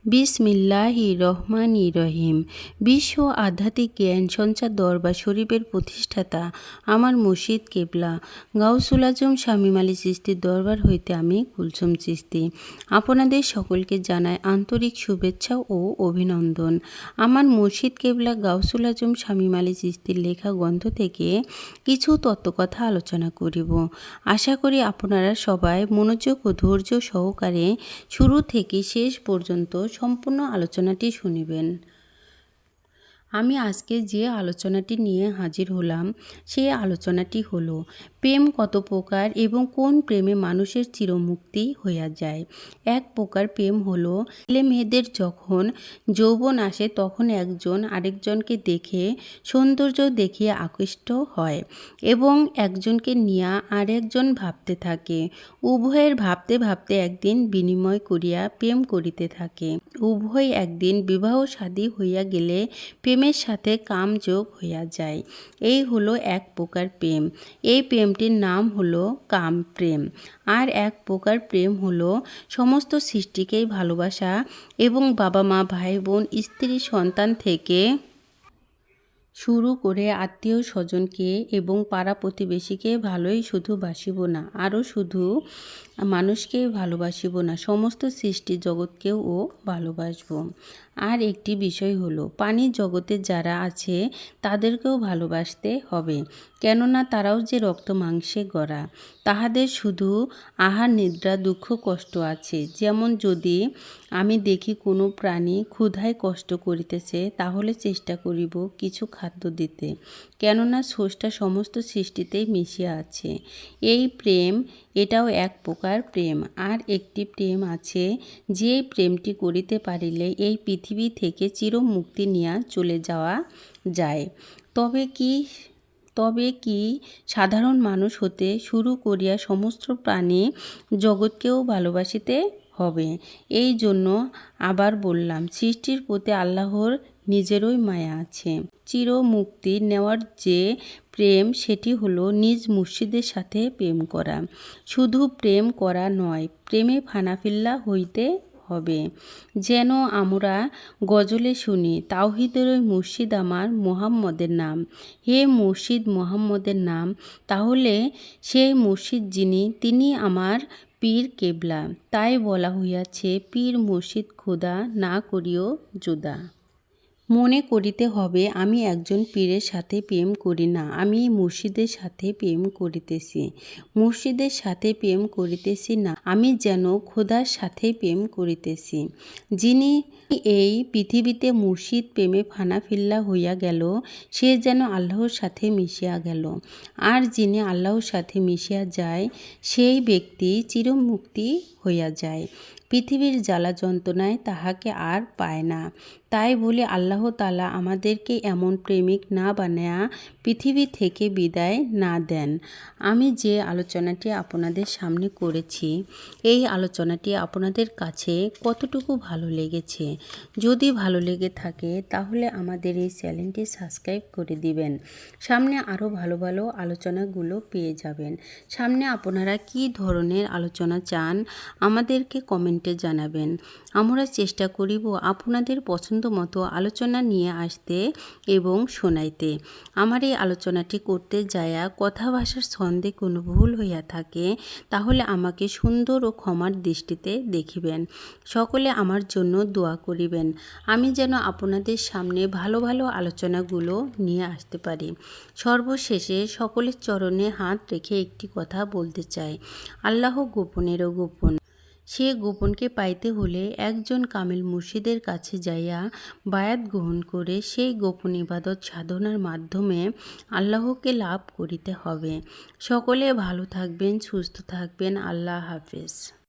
বিসমিল্লাহির রহমানির রহিম। বিশ্ব আধ্যাত্মিক জ্ঞান সঞ্চার দরবার শরীফের প্রতিষ্ঠাতা আমার মুর্শিদ কেবলা গাউসুল আজম শামীম আলী চিশতির দরবার হইতে আমি কুলসুম চিশতি আপনাদের সকলকে জানাই আন্তরিক শুভেচ্ছা ও অভিনন্দন। আমার মুর্শিদ কেবলা গাউসুল আজম শামীম আলী চিশতির লেখা গ্রন্থ থেকে কিছু তত্ত্বকথা আলোচনা করিব। আশা করি আপনারা সবাই মনোযোগ ও ধৈর্য সহকারে শুরু থেকে শেষ পর্যন্ত সম্পূর্ণ আলোচনাটি শুনিবেন। আমি আজকে যে আলোচনাটি নিয়ে হাজির হলাম সেই আলোচনাটি হলো প্রেম কত প্রকার এবং কোন প্রেমে মানুষের চিরমুক্তি হইয়া যায়। এক প্রকার প্রেম হলো ছেলে মেয়েদের যখন যৌবন আসে তখন একজন আরেকজনকে দেখে সৌন্দর্য দেখিয়ে আকৃষ্ট হয় এবং একজনকে নিয়ে আরেকজন ভাবতে থাকে। উভয়ের ভাবতে ভাবতে একদিন বিনিময় করিয়া প্রেম করিতে থাকে। উভয় একদিন বিবাহ শাদী হইয়া গেলে প্রেমের সাথে কাম যোগ হইয়া যায়। এই হলো এক প্রকার প্রেম। এই প্রেমটির নাম হলো কাম প্রেম। আর এক প্রকার প্রেম হলো সমস্ত সৃষ্টিকেই ভালোবাসা এবং বাবা মা ভাই বোন স্ত্রী সন্তান থেকে শুরু করে আত্মীয় স্বজনকে এবং পাড়া প্রতিবেশীকে ভালোই শুধু বাসিব না, আরও শুধু মানুষকেই ভালোবাসিব না, সমস্ত সৃষ্টি জগৎকেও ভালোবাসব। আর একটি বিষয় হলো পানির জগতে যারা আছে তাদেরকেও ভালোবাসতে হবে, কেননা তারাও যে রক্ত মাংসে গড়া। তাহাদের শুধু আহার নিদ্রা দুঃখ কষ্ট আছে। যেমন যদি আমি দেখি কোনো প্রাণী ক্ষুধায় কষ্ট করিতেছে, তাহলে চেষ্টা করিব কিছু খাদ্য দিতে, কেননা স্রষ্টা সমস্ত সৃষ্টিতেই মিশিয়া আছে। এই প্রেম, এটাও এক প্রকার প্রেম। আর একটি প্রেম আছে, যে প্রেমটি করিতে পারিলে এই পৃথিবী থেকে চিরমুক্তি নিয়ে চলে যাওয়া যায়। তবে কি সাধারণ মানুষ হতে শুরু করিয়া সমস্ত প্রাণী জগৎকেও ভালোবাসিতে হবে। এই জন্য আবার বললাম, সৃষ্টির প্রতি আল্লাহর নিজেরই মায়া আছে। চিরমুক্তি নেওয়ার যে প্রেম, সেটি হলো নিজ মুর্শিদের সাথে প্রেম করা। শুধু প্রেম করা নয়, প্রেমে ফানাফিল্লা হইতে হবে। যেন আমরা গজলে শুনি, তাওহীদের ওই মুর্শিদ আমার মোহাম্মদের নাম। হে মুর্শিদ মোহাম্মদের নাম, তাহলে সেই মুর্শিদ যিনি, তিনি আমার পীর কেবলা। তাই বলা হইয়াছে, পীর মুর্শিদ খোদা না করিও জুদা। মনে করিতে হবে আমি একজন পীরের সাথে প্রেম করি না, আমি মুর্শিদের সাথে প্রেম করিতেছি। মুর্শিদের সাথে প্রেম করিতেছি না, আমি যেন খোদার সাথে প্রেম করিতেছি। যিনি এই পৃথিবীতে মুর্শিদ প্রেমে ফানাফিল্লা হইয়া গেল, সে যেন আল্লাহর সাথে মিশিয়া গেল। আর যিনি আল্লাহর সাথে মিশিয়া যায়, সেই ব্যক্তি চিরমুক্তি হইয়া যায়। পৃথিবীর জ্বালা যন্ত্রণায় তাহাকে আর পায় না। তাই বলে আল্লাহ তাআলা আমাদেরকে এমন প্রেমিক না বানায়া পৃথিবী থেকে বিদায় না দেন। আমি যে আলোচনাটি আপনাদের সামনে করেছি, এই আলোচনাটি আপনাদের কাছে কতটুকু ভালো লেগেছে? যদি ভালো লেগে থাকে তাহলে আমাদের এই চ্যানেলটি সাবস্ক্রাইব করে দিবেন। সামনে আরও ভালো ভালো আলোচনাগুলো পেয়ে যাবেন। সামনে আপনারা কী ধরনের আলোচনা চান আমাদেরকে কমেন্টে জানাবেন। আমরা চেষ্টা করিব আপনাদের পছন্দ মতো আলোচনা নিয়ে আসতে এবং শোনাইতে। আমার এই আলোচনাটি করতে যায়া কথা ভাষার ছন্দে কোনো ভুল হইয়া থাকে, তাহলে আমাকে সুন্দর ও ক্ষমার দৃষ্টিতে দেখিবেন। সকলে আমার জন্য দোয়া করিবেন, আমি যেন আপনাদের সামনে ভালো ভালো আলোচনাগুলো নিয়ে আসতে পারি। সর্বশেষে সকলের চরণে হাত রেখে একটি কথা বলতে চাই, আল্লাহ গোপনেরও গোপন। সে গোপনকে পাইতে হলে একজন কামিল মুর্শিদের কাছে যাইয়া বায়াত গ্রহণ করে সেই গোপন ইবাদত সাধনার মাধ্যমে আল্লাহকে লাভ করিতে হবে। সকলে ভালো থাকবেন, সুস্থ থাকবেন। আল্লাহ হাফেজ।